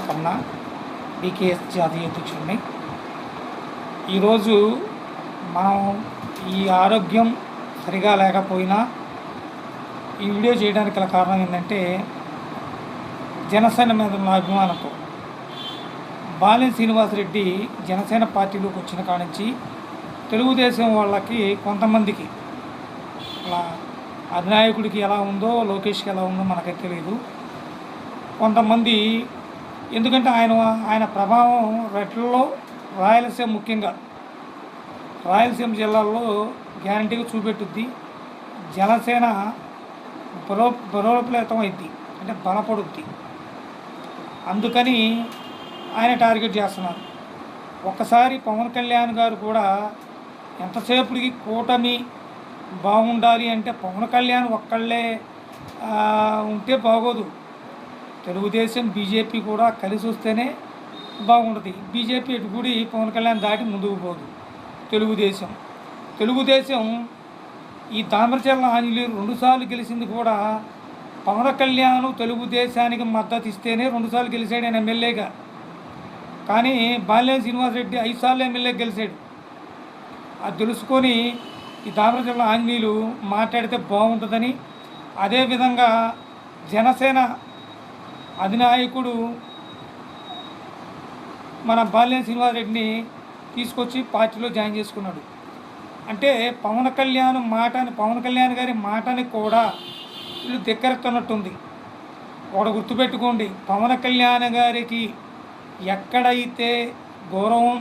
కన్నా డికేఎస్ జాతీయ అధ్యక్షుడిని. ఈరోజు మనం ఈ ఆరోగ్యం సరిగా లేకపోయినా ఈ వీడియో చేయడానికి గల కారణం ఏంటంటే, జనసేన మీద ఉన్న అభిమానంతో బాలినేని శ్రీనివాసరెడ్డి జనసేన పార్టీలోకి వచ్చిన కాడి నుంచి తెలుగుదేశం వాళ్ళకి కొంతమందికి అలా అధినాయకుడికి ఎలా ఉందో లోకేష్కి ఎలా ఉందో మనకైతే తెలియదు. కొంతమంది ఎందుకంటే ఆయన ప్రభావం రెట్లలో రాయలసీమ, ముఖ్యంగా రాయలసీమ జిల్లాల్లో గ్యారంటీగా చూపెట్టుద్ది. జనసేన బలోపేతం అయింది, అంటే బలపడుద్ది. అందుకని ఆయన టార్గెట్ చేస్తున్నారు. ఒక్కసారి పవన్ కళ్యాణ్ గారు కూడా ఎంతసేపటికి కూటమి బాగుండాలి అంటే పవన్ కళ్యాణ్ ఒక్కళ్ళే ఉంటే బాగోదు. తెలుగుదేశం బీజేపీ కూడా కలిసి వస్తేనే బాగుంటుంది. బీజేపీ ఎటుకుడి పవన్ కళ్యాణ్ దాటి ముందుకు పోదు. తెలుగుదేశం ఈ దామరచర్ల ఆంజనేయులు 2 సార్లు గెలిచింది కూడా పవన్ కళ్యాణ్ తెలుగుదేశానికి మద్దతు ఇస్తేనే 2 సార్లు గెలిచాడు ఆయన ఎమ్మెల్యేగా. కానీ బాలినేని శ్రీనివాసరెడ్డి 5 సార్లు ఎమ్మెల్యే గెలిచాడు. అది తెలుసుకొని ఈ దామరచర్ల ఆంజనేయులు మాట్లాడితే బాగుంటుందని, అదేవిధంగా జనసేన అధినాయకుడు మన బాలినేని శ్రీనివాసరెడ్డిని తీసుకొచ్చి పార్టీలో జాయిన్ చేసుకున్నాడు. అంటే పవన్ కళ్యాణ్ గారి మాటని కూడా వీళ్ళు ధిక్కరిస్తున్నట్టుంది. ఒకటి గుర్తుపెట్టుకోండి, పవన్ కళ్యాణ్ గారికి ఎక్కడైతే గౌరవం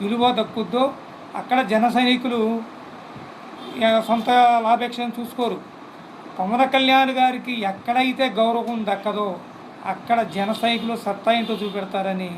విలువ దక్కుద్దో అక్కడ జన సైనికులు సొంత లాభేక్షను చూసుకోరు. పవన్ కళ్యాణ్ గారికి ఎక్కడైతే గౌరవం దక్కదో అక్కడ జన సైనికులు సత్తా ఏంటో చూపెడతారని